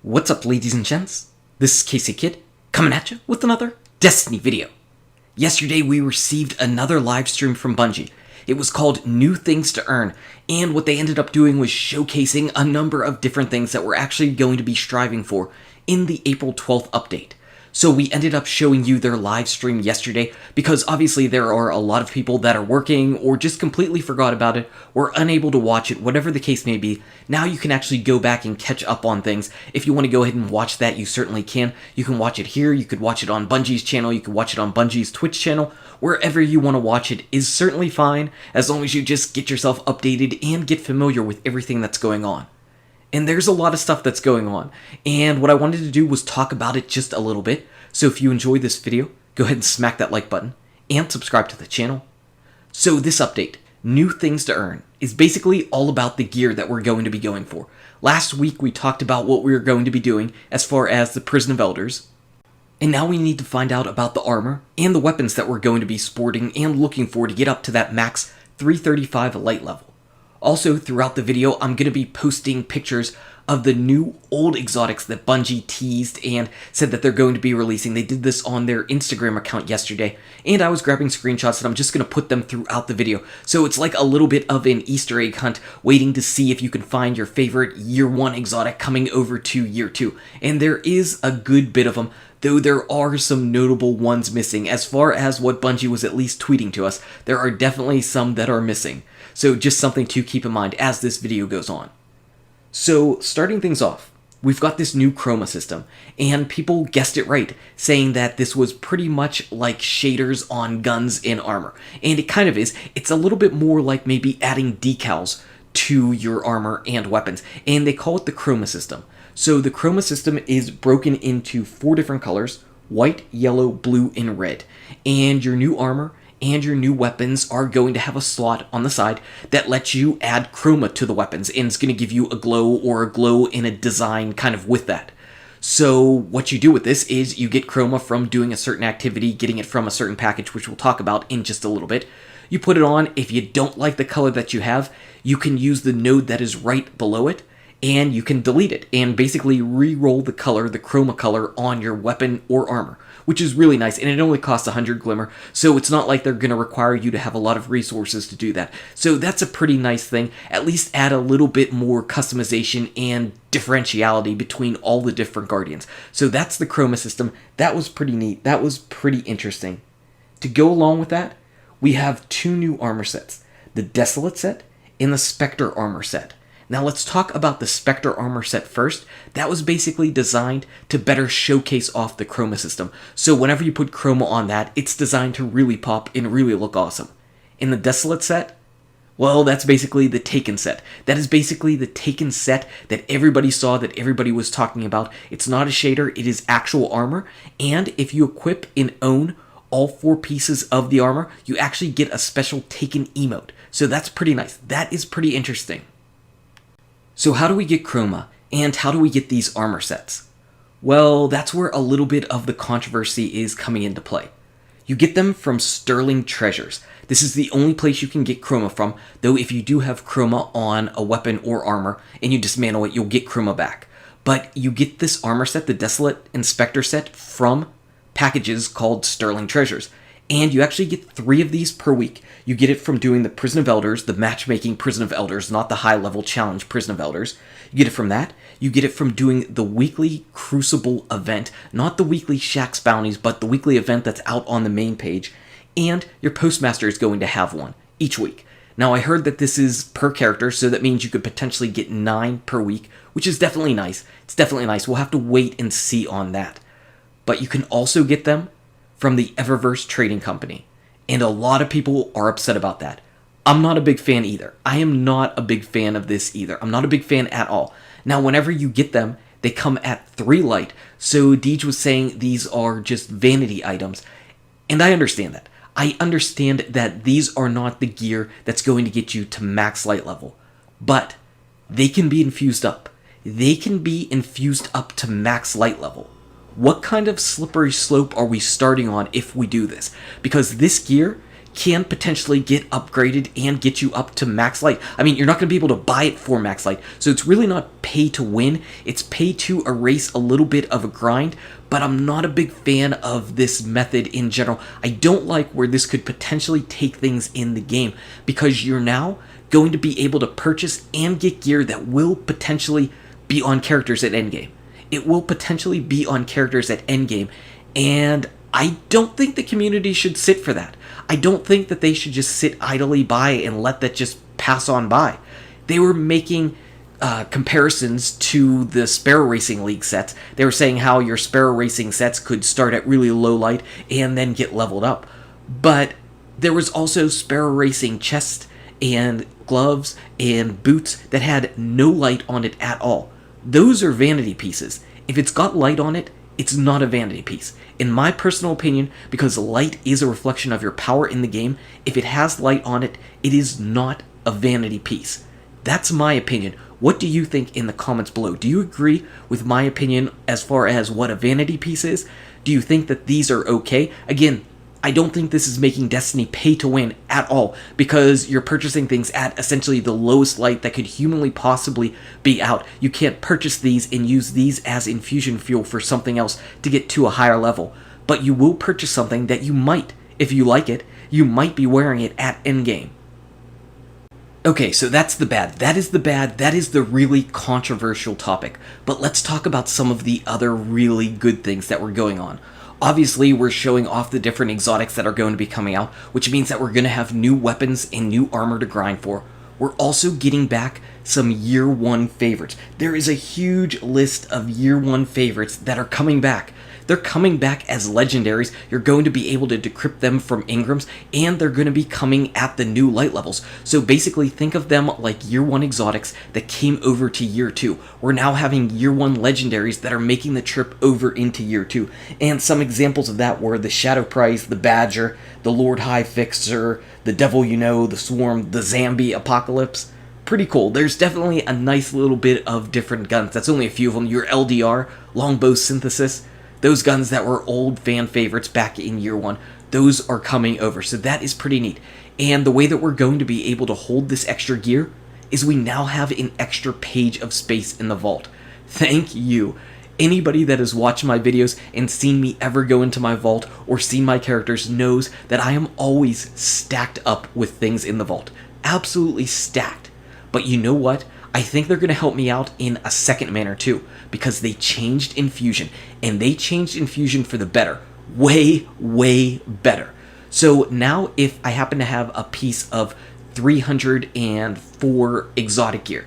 What's up, ladies and gents? This is Casey Kid, coming at you with another Destiny video. Yesterday we received another live stream from Bungie. It was called New Things to Earn, and what they ended up doing was showcasing a number of different things that we're actually going to be striving for in the April 12th update. So we ended up showing you their live stream yesterday because obviously there are a lot of people that are working or just completely forgot about it or unable to watch it, whatever the case may be. Now you can actually go back and catch up on things. If you want to go ahead and watch that, you certainly can. You can watch it here, you could watch it on Bungie's channel, you could watch it on Bungie's Twitch channel. Wherever you want to watch it is certainly fine, as long as you just get yourself updated and get familiar with everything that's going on. And there's a lot of stuff that's going on, and what I wanted to do was talk about it just a little bit. So if you enjoyed this video, go ahead and smack that like button and subscribe to the channel. So this update, New Things to Earn, is basically all about the gear that we're going to be going for. Last week we talked about what we were going to be doing as far as the Prison of Elders, and now we need to find out about the armor and the weapons that we're going to be sporting and looking for to get up to that max 335 light level. Also, throughout the video, I'm going to be posting pictures of the new old exotics that Bungie teased and said that they're going to be releasing. They did this on their Instagram account yesterday, and I was grabbing screenshots and I'm just going to put them throughout the video. So it's like a little bit of an Easter egg hunt, waiting to see if you can find your favorite Year 1 exotic coming over to Year 2. And there is a good bit of them, though there are some notable ones missing. As far as what Bungie was at least tweeting to us, there are definitely some that are missing. So just something to keep in mind as this video goes on. So starting things off, we've got this new chroma system, and people guessed it right, saying that this was pretty much like shaders on guns and armor. And it kind of is. It's a little bit more like maybe adding decals to your armor and weapons, and they call it the chroma system. So the chroma system is broken into 4 different colors: white, yellow, blue, and red. And your new armor and your new weapons are going to have a slot on the side that lets you add chroma to the weapons, and it's going to give you a glow or a glow in a design kind of with that. So what you do with this is you get chroma from doing a certain activity, getting it from a certain package, which we'll talk about in just a little bit. You put it on. If you don't like the color that you have, you can use the node that is right below it, and you can delete it and basically re-roll the color, the chroma color, on your weapon or armor, which is really nice, and it only costs 100 glimmer, so it's not like they're going to require you to have a lot of resources to do that. So that's a pretty nice thing. At least add a little bit more customization and differentiality between all the different Guardians. So that's the chroma system. That was pretty neat. That was pretty interesting. To go along with that, we have 2 new armor sets, the Desolate set and the Spectre armor set. Now let's talk about the Spectre armor set first. That was basically designed to better showcase off the chroma system. So whenever you put chroma on that, it's designed to really pop and really look awesome. In the Desolate set, well, that's basically the Taken set. That is basically the Taken set that everybody saw, that everybody was talking about. It's not a shader, it is actual armor. And if you equip and own all 4 pieces of the armor, you actually get a special Taken emote. So that's pretty nice. That is pretty interesting. So how do we get chroma, and how do we get these armor sets? Well, that's where a little bit of the controversy is coming into play. You get them from Sterling Treasures. This is the only place you can get chroma from, though if you do have chroma on a weapon or armor and you dismantle it, you'll get chroma back. But you get this armor set, the Desolate and Spectre set, from packages called Sterling Treasures. And you actually get 3 of these per week. You get it from doing the Prison of Elders, the matchmaking Prison of Elders, not the high-level challenge Prison of Elders. You get it from that. You get it from doing the weekly Crucible event, not the weekly Shaxx bounties, but the weekly event that's out on the main page. And your Postmaster is going to have one each week. Now, I heard that this is per character, so that means you could potentially get 9 per week, which is definitely nice. It's definitely nice. We'll have to wait and see on that. But you can also get them from the Eververse Trading Company, and a lot of people are upset about that. I'm not a big fan either. I am not a big fan of this either. I'm not a big fan at all. Now, whenever you get them, they come at 3 light, so Deej was saying these are just vanity items, and I understand that. I understand that these are not the gear that's going to get you to max light level, but they can be infused up. They can be infused up to max light level. What kind of slippery slope are we starting on if we do this? Because this gear can potentially get upgraded and get you up to max light. I mean, you're not going to be able to buy it for max light, so it's really not pay to win. It's pay to erase a little bit of a grind, but I'm not a big fan of this method in general. I don't like where this could potentially take things in the game, because you're now going to be able to purchase and get gear that will potentially be on characters at endgame. It will potentially be on characters at endgame, and I don't think the community should sit for that. I don't think that they should just sit idly by and let that just pass on by. They were making comparisons to the Sparrow Racing League sets. They were saying how your Sparrow Racing sets could start at really low light and then get leveled up. But there was also Sparrow Racing chests and gloves and boots that had no light on it at all. Those are vanity pieces. If it's got light on it, it's not a vanity piece. In my personal opinion, because light is a reflection of your power in the game, if it has light on it, it is not a vanity piece. That's my opinion. What do you think in the comments below? Do you agree with my opinion as far as what a vanity piece is? Do you think that these are okay? Again, I don't think this is making Destiny pay to win at all, because you're purchasing things at essentially the lowest light that could humanly possibly be out. You can't purchase these and use these as infusion fuel for something else to get to a higher level. But you will purchase something that you might, if you like it, you might be wearing it at endgame. Okay, so that's the bad. That is the bad. That is the really controversial topic. But let's talk about some of the other really good things that were going on. Obviously, we're showing off the different exotics that are going to be coming out, which means that we're going to have new weapons and new armor to grind for. We're also getting back some Year 1 favorites. There is a huge list of Year 1 favorites that are coming back. They're coming back as legendaries. You're going to be able to decrypt them from engrams, and they're going to be coming at the new light levels. So basically, think of them like Year 1 exotics that came over to Year 2. We're now having Year 1 legendaries that are making the trip over into Year 2. And some examples of that were the Shadow Price, the Badger, the Lord High Fixer, the Devil You Know, the Swarm, the Zombie Apocalypse. Pretty cool. There's definitely a nice little bit of different guns. That's only a few of them. Your LDR, Longbow Synthesis. Those guns that were old fan favorites back in Year 1, those are coming over, so that is pretty neat. And the way that we're going to be able to hold this extra gear is we now have an extra page of space in the vault. Thank you. Anybody that has watched my videos and seen me ever go into my vault or seen my characters knows that I am always stacked up with things in the vault. Absolutely stacked. But you know what? I think they're going to help me out in a second manner too, because they changed infusion, and they changed infusion for the better. Way, way better. So now if I happen to have a piece of 304 exotic gear,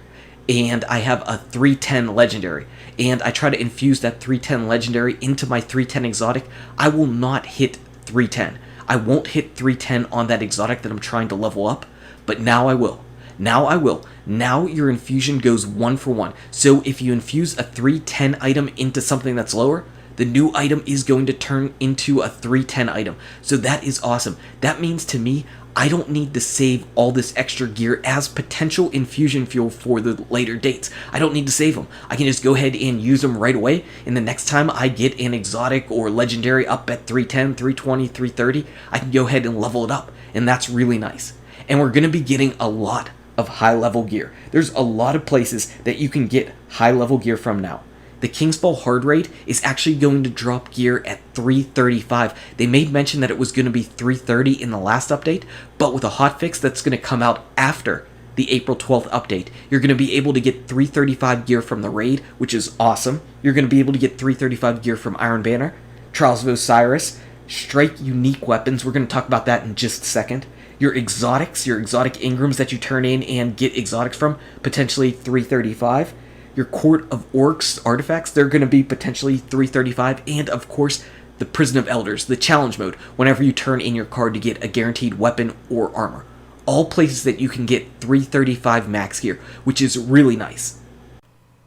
and I have a 310 legendary, and I try to infuse that 310 legendary into my 310 exotic, I will not hit 310. I won't hit 310 on that exotic that I'm trying to level up, but now I will. Now I will. Now your infusion goes 1 for 1. So if you infuse a 310 item into something that's lower, the new item is going to turn into a 310 item. So that is awesome. That means to me, I don't need to save all this extra gear as potential infusion fuel for the later dates. I don't need to save them. I can just go ahead and use them right away, and the next time I get an exotic or legendary up at 310, 320, 330, I can go ahead and level it up, and that's really nice. And we're going to be getting a lot of high-level gear. There's a lot of places that you can get high-level gear from now. The Kingsfall Hard Raid is actually going to drop gear at 335. They made mention that it was going to be 330 in the last update, but with a hotfix that's going to come out after the April 12th update, you're going to be able to get 335 gear from the raid, which is awesome. You're going to be able to get 335 gear from Iron Banner, Trials of Osiris, Strike unique weapons. We're going to talk about that in just a second. Your exotics, your exotic engrams that you turn in and get exotics from, potentially 335. Your Court of Orcs artifacts, they're going to be potentially 335. And, of course, the Prison of Elders, the challenge mode, whenever you turn in your card to get a guaranteed weapon or armor. All places that you can get 335 max gear, which is really nice.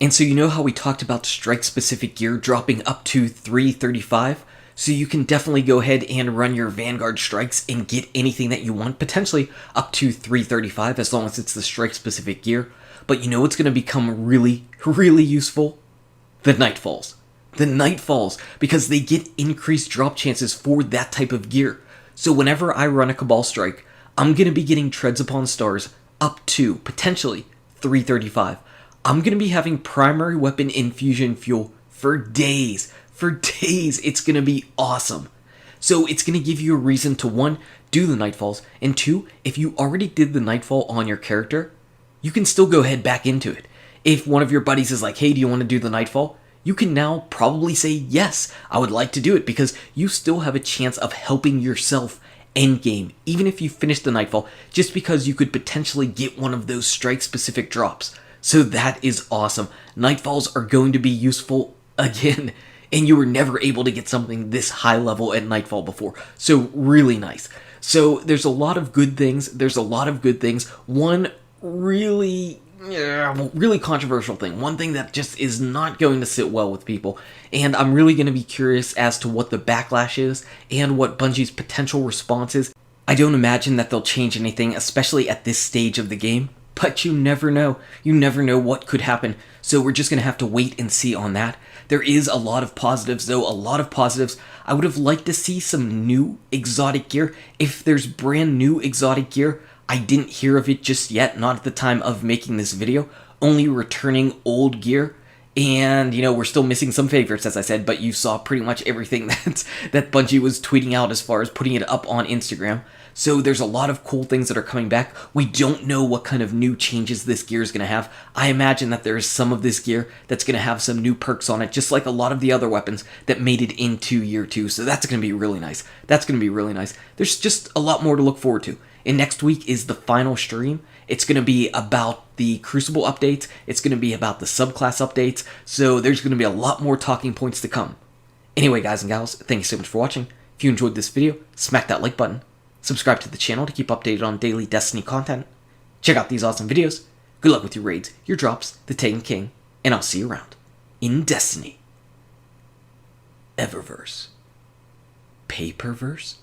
And so you know how we talked about strike-specific gear dropping up to 335? So you can definitely go ahead and run your Vanguard strikes and get anything that you want, potentially up to 335 as long as it's the strike-specific gear. But you know what's going to become really, really useful? The Nightfalls. The Nightfalls, because they get increased drop chances for that type of gear. So whenever I run a Cabal strike, I'm going to be getting treads upon stars up to, potentially, 335. I'm going to be having primary weapon infusion fuel for days. For days, it's going to be awesome. So it's going to give you a reason to, 1, do the Nightfalls, and 2, if you already did the Nightfall on your character, you can still go ahead back into it. If one of your buddies is like, hey, do you want to do the Nightfall? You can now probably say, yes, I would like to do it, because you still have a chance of helping yourself endgame, even if you finish the Nightfall, just because you could potentially get one of those strike-specific drops. So that is awesome. Nightfalls are going to be useful again, and you were never able to get something this high level at Nightfall before. So really nice. So there's a lot of good things. One really controversial thing. One thing that just is not going to sit well with people. And I'm really going to be curious as to what the backlash is and what Bungie's potential response is. I don't imagine that they'll change anything, especially at this stage of the game. But you never know. You never know what could happen. So we're just going to have to wait and see on that. There is a lot of positives, though. A lot of positives. I would have liked to see some new exotic gear. If there's brand new exotic gear, I didn't hear of it just yet, not at the time of making this video, only returning old gear, and, we're still missing some favorites, as I said, but you saw pretty much everything that Bungie was tweeting out as far as putting it up on Instagram. So there's a lot of cool things that are coming back. We don't know what kind of new changes this gear is going to have. I imagine that there is some of this gear that's going to have some new perks on it, just like a lot of the other weapons that made it into Year 2, so that's going to be really nice. There's just a lot more to look forward to. And next week is the final stream. It's going to be about the Crucible updates. It's going to be about the subclass updates. So there's going to be a lot more talking points to come. Anyway, guys and gals, thank you so much for watching. If you enjoyed this video, smack that like button. Subscribe to the channel to keep updated on daily Destiny content. Check out these awesome videos. Good luck with your raids, your drops, the Taken King, and I'll see you around in Destiny. Eververse. Paperverse?